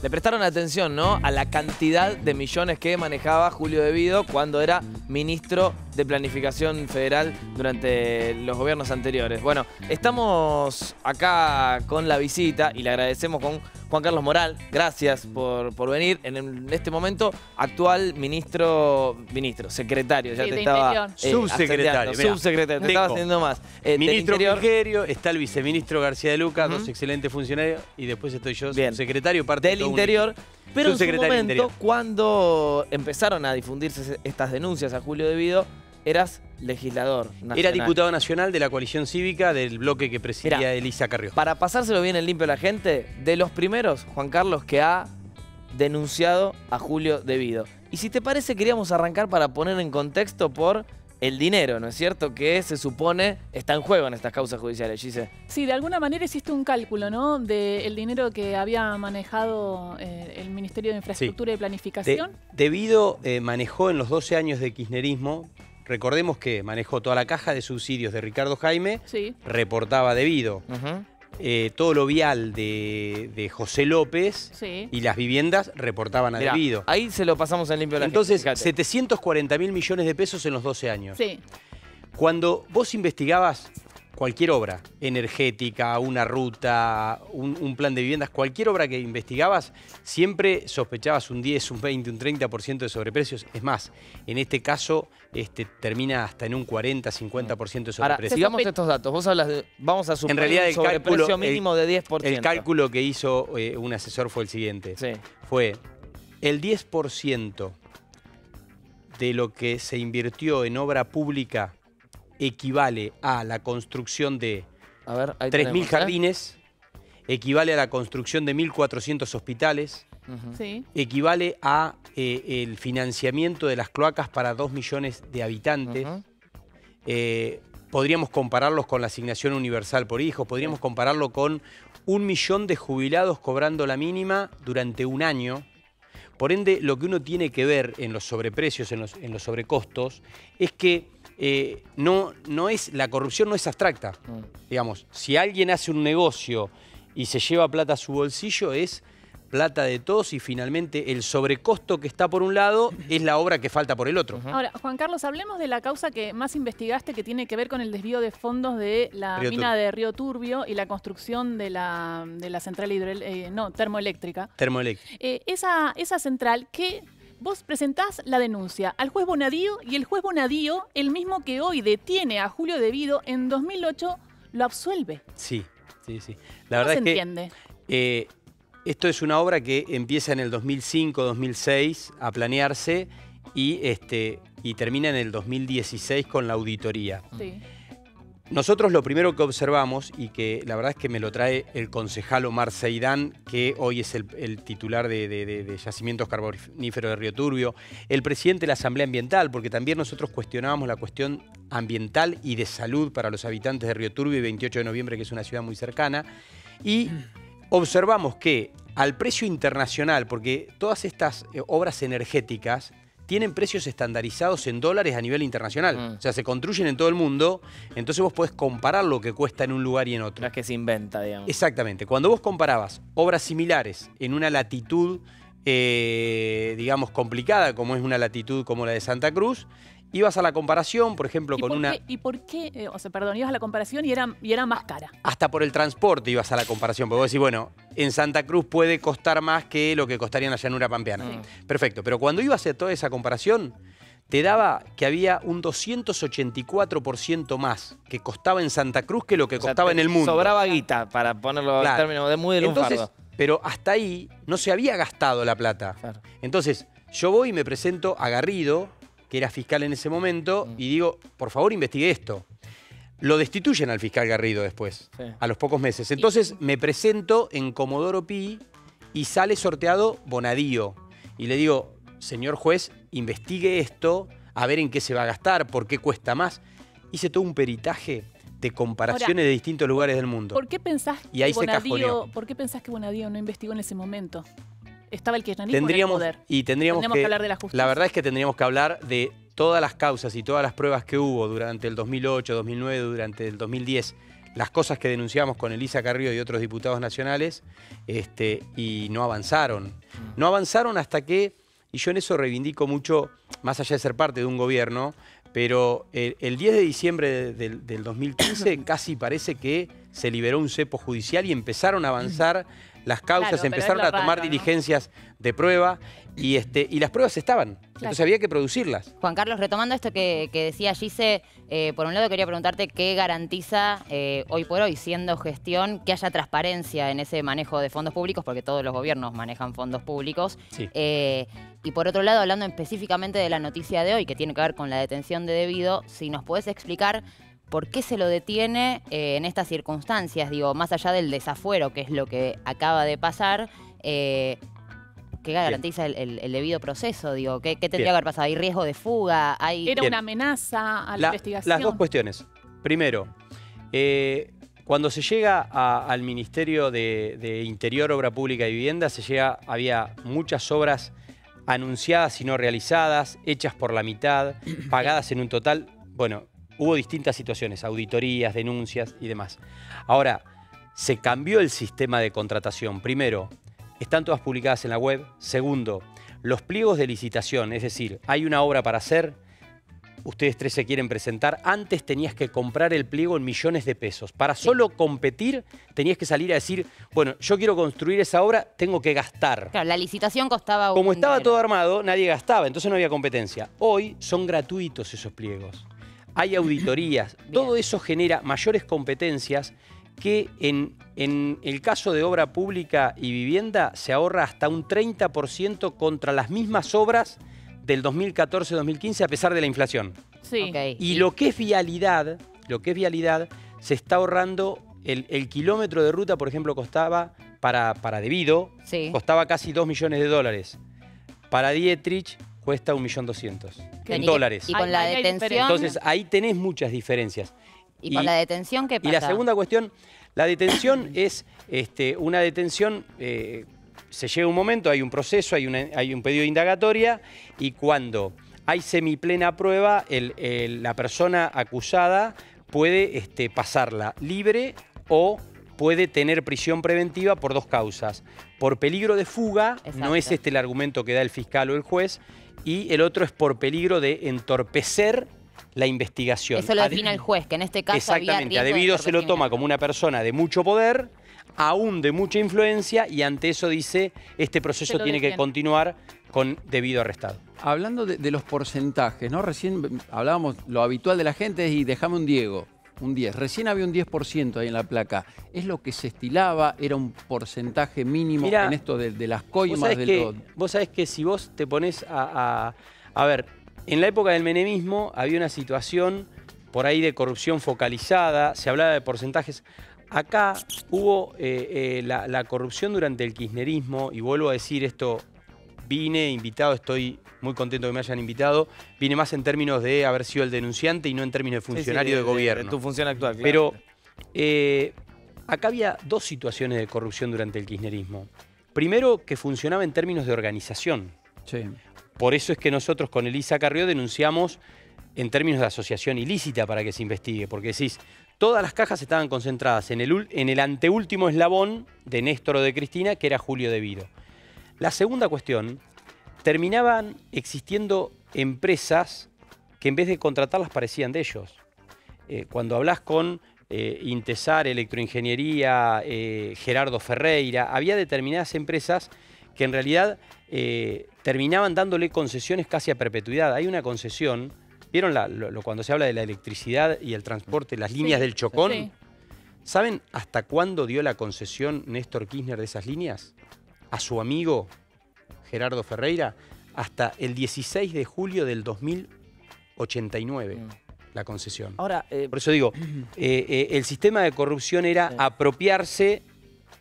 le prestaron atención, ¿no?, a la cantidad de millones que manejaba Julio De Vido cuando era ministro de Planificación Federal durante los gobiernos anteriores. Bueno, estamos acá con la visita y le agradecemos con Juan Carlos Moral. Gracias por venir. En este momento, actual secretario. Ya Sí, te de estaba subsecretario. Subsecretario, te estaba haciendo más. Ministro Frigerio, está el viceministro García de Luca, dos excelentes funcionarios, y después estoy yo, subsecretario, parte del Interior. Pero en su momento, Interior. cuando empezaron a difundirse estas denuncias a Julio De Vido, eras legislador nacional. Era diputado nacional de la coalición cívica del bloque que presidía Mirá, Elisa Carrió. Para pasárselo bien en limpio a la gente, de los primeros, Juan Carlos, que ha denunciado a Julio De Vido. Y si te parece, queríamos arrancar para poner en contexto por el dinero, ¿no es cierto?, que se supone está en juego en estas causas judiciales, Gise. Sí, de alguna manera hiciste un cálculo, ¿no?, del dinero que había manejado el Ministerio de Infraestructura y Planificación. De Vido manejó en los 12 años de kirchnerismo, recordemos que manejó toda la caja de subsidios de Ricardo Jaime, Sí. reportaba De Vido. Todo lo vial de José López, Sí. y las viviendas reportaban a Mirá, De Vido. ahí se lo pasamos en limpio a la Entonces, gente. 740.000 millones de pesos en los 12 años. Sí. Cuando vos investigabas cualquier obra, energética, una ruta, un plan de viviendas, cualquier obra que investigabas, siempre sospechabas un 10, un 20, un 30% de sobreprecios. Es más, en este caso termina hasta en un 40, 50% de Ahora, sobreprecios. sigamos estos datos. Vos hablas de, vamos a suponer, En realidad, un sobreprecio mínimo de 10%. El cálculo que hizo un asesor fue el siguiente. Sí. Fue el 10% de lo que se invirtió en obra pública equivale a la construcción de 3.000 jardines, equivale a la construcción de 1.400 hospitales, Sí. equivale a el financiamiento de las cloacas para 2 millones de habitantes. Podríamos compararlos con la asignación universal por hijos, podríamos compararlo con 1 millón de jubilados cobrando la mínima durante un año. Por ende, lo que uno tiene que ver en los sobreprecios, en los sobrecostos, es que la corrupción no es abstracta. Digamos, si alguien hace un negocio y se lleva plata a su bolsillo, es plata de todos, y finalmente el sobrecosto que está por un lado es la obra que falta por el otro. Ahora, Juan Carlos, hablemos de la causa que más investigaste, que tiene que ver con el desvío de fondos de la mina de Río Turbio y la construcción de la central termoeléctrica. Esa central que vos presentás la denuncia al juez Bonadío, y el juez Bonadío, el mismo que hoy detiene a Julio De Vido, en 2008 lo absuelve. Sí. ¿Cómo La verdad se es que entiende? esto es una obra que empieza en el 2005, 2006 a planearse y termina en el 2016 con la auditoría. Sí. Nosotros lo primero que observamos, y que la verdad es que me lo trae el concejal Omar Seidán, que hoy es el titular de Yacimientos Carboníferos de Río Turbio, el presidente de la Asamblea Ambiental, porque también nosotros cuestionábamos la cuestión ambiental y de salud para los habitantes de Río Turbio y 28 de noviembre, que es una ciudad muy cercana, y observamos que al precio internacional, porque todas estas obras energéticas tienen precios estandarizados en dólares a nivel internacional. O sea, se construyen en todo el mundo, entonces vos podés comparar lo que cuesta en un lugar y en otro. No es que se inventa, digamos. Exactamente. Cuando vos comparabas obras similares en una latitud, digamos, complicada, como es una latitud como la de Santa Cruz, ibas a la comparación, por ejemplo, con una... ¿Y por qué? Ibas a la comparación y era más cara. Hasta por el transporte ibas a la comparación, porque vos decís, bueno, en Santa Cruz puede costar más que lo que costaría en la llanura pampeana. Perfecto, pero cuando ibas a toda esa comparación, te daba que había un 284% más que costaba en Santa Cruz que lo que costaba en el mundo. Sobraba guita, para ponerlo en términos de muy lunfardo. Pero hasta ahí no se había gastado la plata. Claro. Entonces, yo voy y me presento a Garrido, que era fiscal en ese momento, y digo, por favor, investigue esto. Lo destituyen al fiscal Garrido después, a los pocos meses. Entonces me presento en Comodoro Pi y sale sorteado Bonadío. Y le digo, señor juez, investigue esto, a ver en qué se va a gastar, por qué cuesta más. Hice todo un peritaje de comparaciones de distintos lugares del mundo. ¿Por qué pensás que Bonadío no investigó en ese momento? Estaba el kirchnerismo en el poder. Tendríamos que hablar de la justicia. La verdad es que tendríamos que hablar de todas las causas y todas las pruebas que hubo durante el 2008, 2009, durante el 2010, las cosas que denunciamos con Elisa Carrió y otros diputados nacionales, y no avanzaron. No avanzaron hasta que, y yo en eso reivindico mucho, más allá de ser parte de un gobierno, pero el 10 de diciembre del 2015 casi parece que se liberó un cepo judicial y empezaron a avanzar las causas, claro, empezaron a tomar diligencias de prueba y las pruebas estaban. Claro. Entonces había que producirlas. Juan Carlos, retomando esto que decía Gise, por un lado quería preguntarte qué garantiza hoy por hoy, siendo gestión, que haya transparencia en ese manejo de fondos públicos, porque todos los gobiernos manejan fondos públicos. Sí. Y por otro lado, hablando específicamente de la noticia de hoy, que tiene que ver con la detención de Debido, si nos podés explicar por qué se lo detiene en estas circunstancias, digo, más allá del desafuero, que es lo que acaba de pasar, ¿qué garantiza el debido proceso? Digo, ¿qué tendría que haber pasado? ¿Hay riesgo de fuga? ¿Era una amenaza a la investigación? Las dos cuestiones. Primero, cuando se llega al Ministerio de Interior, Obra Pública y Vivienda, había muchas obras anunciadas y no realizadas, hechas por la mitad, pagadas en un total. Bueno, hubo distintas situaciones, auditorías, denuncias y demás. Ahora, se cambió el sistema de contratación. Primero, están todas publicadas en la web. Segundo, los pliegos de licitación, es decir, hay una obra para hacer, ustedes tres se quieren presentar, antes tenías que comprar el pliego en millones de pesos. Para solo competir, tenías que salir a decir, bueno, yo quiero construir esa obra, tengo que gastar. Claro, la licitación costaba Como estaba todo armado, nadie gastaba, entonces no había competencia. Hoy son gratuitos esos pliegos. Hay auditorías, todo eso genera mayores competencias que en el caso de obra pública y vivienda se ahorra hasta un 30% contra las mismas obras del 2014-2015 a pesar de la inflación. Sí. Okay. Y lo que es vialidad, se está ahorrando, el kilómetro de ruta, por ejemplo, costaba para Debido, costaba casi $2 millones. Para Dietrich cuesta $1.200.000 en dólares. Y con la detención. Entonces ahí tenés muchas diferencias. ¿Y con la detención qué pasa? Y la segunda cuestión, la detención es una detención, se llega un momento, hay un proceso, hay un pedido de indagatoria y cuando hay semiplena prueba, la persona acusada puede pasarla libre o puede tener prisión preventiva por dos causas. Por peligro de fuga, no es el argumento que da el fiscal o el juez, y el otro es por peligro de entorpecer la investigación. Eso lo define el juez, que en este caso exactamente, a Debido se lo toma como una persona de mucho poder, aún de mucha influencia, y ante eso dice, este proceso tiene que continuar con Debido arrestado. Hablando de los porcentajes, ¿no? Recién hablábamos, lo habitual de la gente es, y déjame un Diego, un 10. Recién había un 10% ahí en la placa. ¿Es lo que se estilaba? ¿Era un porcentaje mínimo? Mirá, en esto de las coimas? Vos sabés que si vos te pones a ver, en la época del menemismo había una situación por ahí de corrupción focalizada, se hablaba de porcentajes. Acá hubo la corrupción durante el kirchnerismo, y vuelvo a decir esto, vine invitado, estoy muy contento que me hayan invitado, vine más en términos de haber sido el denunciante y no en términos de funcionario de gobierno. De tu función actual, claro. Pero acá había dos situaciones de corrupción durante el kirchnerismo. Primero, que funcionaba en términos de organización. Sí. Por eso es que nosotros con Elisa Carrió denunciamos en términos de asociación ilícita para que se investigue, porque decís, todas las cajas estaban concentradas en el anteúltimo eslabón de Néstor o de Cristina, que era Julio Debido. La segunda cuestión, terminaban existiendo empresas que en vez de contratarlas parecían de ellos. Cuando hablas con Intesar, Electroingeniería, Gerardo Ferreira, había determinadas empresas que en realidad terminaban dándole concesiones casi a perpetuidad. Hay una concesión, ¿vieron cuando se habla de la electricidad y el transporte, las líneas del Chocón? Sí. ¿Saben hasta cuándo dio la concesión Néstor Kirchner de esas líneas? A su amigo Gerardo Ferreira, hasta el 16 de julio del 2089, la concesión. Ahora, por eso digo, el sistema de corrupción era apropiarse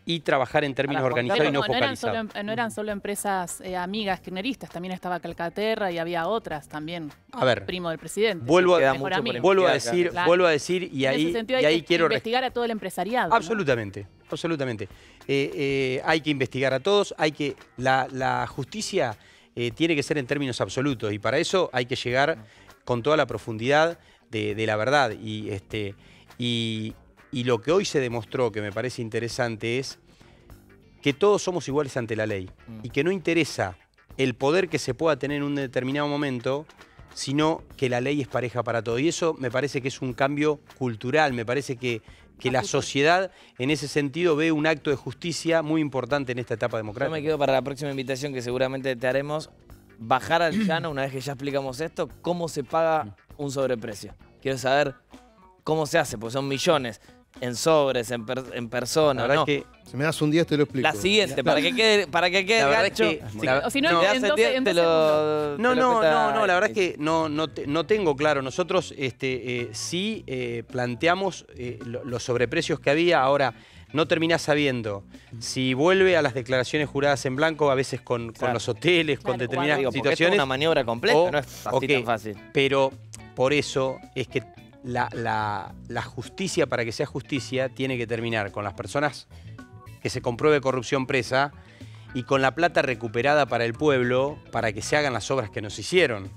y trabajar en términos organizados y no focalizados. No eran solo empresas amigas kirchneristas, también estaba Calcaterra y había otras también. A ver, primo del presidente. Vuelvo a decir y ahí quiero investigar a todo el empresariado. Absolutamente, ¿no? Absolutamente. Hay que investigar a todos, la justicia tiene que ser en términos absolutos y para eso hay que llegar con toda la profundidad de la verdad y Y lo que hoy se demostró, que me parece interesante, es que todos somos iguales ante la ley y que no interesa el poder que se pueda tener en un determinado momento, sino que la ley es pareja para todos. Y eso me parece que es un cambio cultural, me parece que la sociedad en ese sentido ve un acto de justicia muy importante en esta etapa democrática. Yo me quedo para la próxima invitación que seguramente te haremos, bajar al llano, una vez que ya explicamos esto, cómo se paga un sobreprecio. Quiero saber cómo se hace, porque son millones. En sobres, en persona, ¿no? Que si me das un día te lo explico. La siguiente, para que quede el gancho. O si no, en 12 segundos. No, la verdad es que no tengo claro. Nosotros sí planteamos los sobreprecios que había. Ahora, no terminás sabiendo si vuelve a las declaraciones juradas en blanco, a veces con los hoteles, con determinadas situaciones. Es una maniobra completa, no es así tan fácil. Pero por eso es que la justicia, para que sea justicia, tiene que terminar con las personas que se compruebe corrupción presa y con la plata recuperada para el pueblo, para que se hagan las obras que nos hicieron.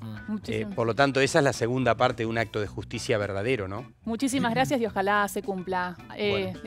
Por lo tanto, esa es la segunda parte de un acto de justicia verdadero, ¿no? Muchísimas gracias y ojalá se cumpla.